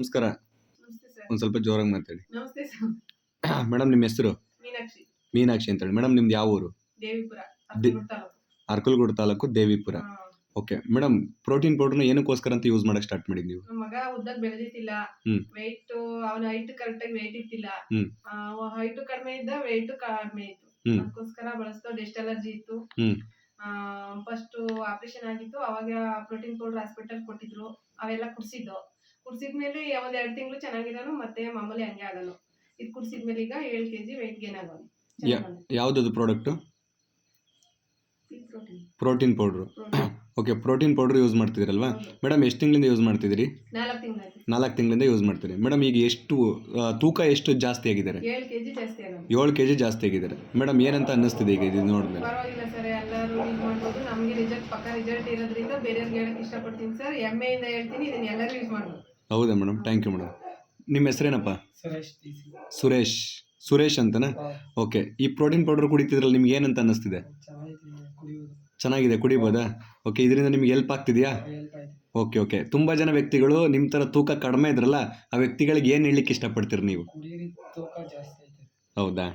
ನಮಸ್ಕಾರ. ನಮಸ್ತೆ ಸರ್. ಒಂದು ಸ್ವಲ್ಪ ಜೋರಾಗಿ ಮಾತಾಡಿ. ನಮಸ್ತೆ ಸರ್. ಮೇಡಮ್ ನಿಮ್ಮ ಹೆಸರು? ಮೀನಾಕ್ಷಿ. ಮೀನಾಕ್ಷಿ ಅಂತೇಳಿ. ಮೇಡಮ್ ನಿಮ್ದು ಯಾವ ಊರು? ದೇವಿಪುರ, ದೆ ಅರ್ಕಲ್ಗೂಡು ತಾಲೂಕು. ಅರ್ಕಲ್ಗೂಡು ತಾಲೂಕು ದೇವಿಪುರ. ಹಾ. ಓಕೆ ಮೇಡಮ್, ಪ್ರೋಟೀನ್ ಪೌಡರ್ನ ಏನಕ್ಕೋಸ್ಕರ ಅಂತ ಯೂಸ್ ಮಾಡಕ್ಕೆ ಸ್ಟಾರ್ಟ್ ಮಾಡಿದ್ದು ನೀವು? ನಮ್ಮ ಮಗ ಉದ್ದಕ್ ಬೆಳೆದಿತ್ತಿಲ್ಲ. ಹ್ಮ್. ವೆಯ್ಟ್ ಅವನ ಹೈಟ್ ಕರೆಕ್ಟಾಗಿ ವೆಯ್ಟ್ ಇತ್ತಿಲ್ಲ. ಹ್ಮ್. ಹೈಟ್ ಕಡಿಮೆ ಇದ್ದ, ವೆಯ್ಟ್ ಕಡಿಮೆ ಇತ್ತು. ಹ್ಮ್. ಅದಕ್ಕೋಸ್ಕರ ಬಳಸ್ತು. ಡೆಸ್ಟ್ ಅಲರ್ಜಿ ಇತ್ತು. ಹ್ಮ್. ಫಸ್ಟ್ ಆಪರೇಷನ್ ಆಗಿತ್ತು. ಅವಾಗ ಪ್ರೋಟೀನ್ ಪೌಡರ್ ಹಾಸ್ಪಿಟಲ್ ಕೊಟ್ಟಿದ್ರು. ಅವೆಲ್ಲ ಕುಡ್ಸಿದ್ಮೇಲೆ ಒಂದ್ 2 ತಿಂಗಳು ಚೆನ್ನಾಗಿರೋನು, ಮತ್ತೆ ಮಾಮೂಲಿ ಹಂಗೆ ಆಗೋನು. ಇದು ಕುಡ್ಸಿದ್ಮೇಲೆ ಈಗ 7 kg ವೆಯ್ಟ್ ಗೇನ್ ಆಗೋನು. ಯಾವ್ದದು product? Protein protein powder. Okay, protein powder use ಮಾಡ್ತಿದ್ದೀರಲ್ವಾ ಮೇಡಮ್? ಎಷ್ಟು ತಿಂಗಳಿಂದ ಯೂಸ್ ಮಾಡ್ತಿದ್ದೀರಿ? 4 ತಿಂಗಳಾಯ್ತು. 4 ತಿಂಗಳಿಂದ ಯೂಸ್ ಮಾಡ್ತೀರಿ. ಮೇಡಮ್ ಈಗ ಎಷ್ಟು ತೂಕ ಎಷ್ಟು ಜಾಸ್ತಿ ಆಗಿದ್ದಾರೆ? 7 kg ಜಾಸ್ತಿ ಆಗೋನು. 7 kg ಜಾಸ್ತಿ ಆಗಿದ್ದಾರೆ. ಮೇಡಮ್ ಏನಂತ ಅನ್ನಿಸ್ತಿದೆ ಈಗ ಇದು ನೋಡಿದ್ಮೇಲೆ? ಪರವಾಗಿಲ್ಲ ಸರ್, ಎಲ್ಲರೂ ಯೂಸ್ ಮಾಡ್ಬೋದು. ನಮಗೆ ಪಕ್ಕ ರಿಸಲ್ಟ್ ಇರೋದ್ರಿಂದ ಬೇರೆಯವ್ರಿಗೆ ಹೇಳಕ್ ಇಷ್ಟಪಡ್ತೀನಿ ಸರ್. ಹೆಮ್ಮೆಯಿಂದ ಹೇಳ್ತೀನಿ, ಇದನ್ನ ಎಲ್ಲರೂ ಯೂಸ್ ಮಾಡ್ಬೋದು. ಹೌದಾ ಮೇಡಮ್? Thank you madam. ನಿಮ್ಮ ಹೆಸರೇನಪ್ಪ? ಸುರೇಶ್ ಅಂತನಾ? ಓಕೆ, ಈ ಪ್ರೋಟೀನ್ ಪೌಡರ್ ಕುಡಿತಿದ್ರಲ್ಲ, ನಿಮ್ಗೆ ಏನಂತ ಅನ್ನಿಸ್ತಿದೆ? ಚೆನ್ನಾಗಿದೆ, ಕುಡಿಬೋದಾ? ಓಕೆ, ಇದರಿಂದ ನಿಮ್ಗೆ ಹೆಲ್ಪ್ ಆಗ್ತಿದೆಯಾ? ಓಕೆ. ತುಂಬ ಜನ ವ್ಯಕ್ತಿಗಳು ನಿಮ್ಮ ಥರ ತೂಕ ಕಡಿಮೆ ಇದ್ರಲ್ಲ, ಆ ವ್ಯಕ್ತಿಗಳಿಗೆ ಏನು ಹೇಳಲಿಕ್ಕೆ ಇಷ್ಟಪಡ್ತೀರಿ ನೀವು? ಹೌದಾ?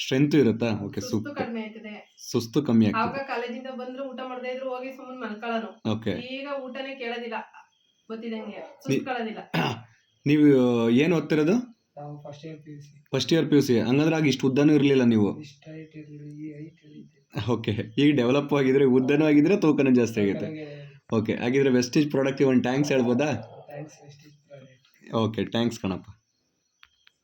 ಸ್ಟ್ರೆಂತ್ ಇರುತ್ತಾ? Okay, super. ಕಡಿಮೆ ಆಯ್ತದೆ. ಸುಸ್ತು ಕಮ್ಮಿ ಆಗ್ತದೆ. ಆವಾಗ ಕಾಲೇಜಿಂದ ಬಂದ್ರು ಊಟ ಮಾಡದೇ ಇದ್ರು ಹೋಗಿ ಸುಮ್ಮನೆ ಮಲ್ಕೊಳ್ಳೋನು. ಓಕೆ. ಈಗ ಊಟನೇ ಕೇಳೋದಿಲ್ಲ, ಗೊತ್ತಿದಂಗೆ ಸುಸ್ಕೊಳ್ಳೋದಿಲ್ಲ. ನೀವು ಏನು ಓದ್ತಿರೋದು? First year PUC. ಹಂಗಂದ್ರೆ ಆಗ ಇಷ್ಟು ಉದ್ದನೂ ಇರಲಿಲ್ಲ ನೀವು? ಓಕೆ, ಈಗ ಡೆವಲಪ್ ಆಗಿದ್ರೆ, ಉದ್ದನೂ ಆಗಿದ್ರೆ, ತೂಕನೂ ಜಾಸ್ತಿ ಆಗುತ್ತೆ. ಓಕೆ, ಹಾಗಿದ್ರೆ ವೆಸ್ಟೇಜ್ ಪ್ರಾಡಕ್ಟಿಗೆ ಒಂದು ಟ್ಯಾಂಕ್ಸ್ ಹೇಳ್ಬೋದಾ? ಓಕೆ, ಥ್ಯಾಂಕ್ಸ್ ಕಣಪ್ಪ.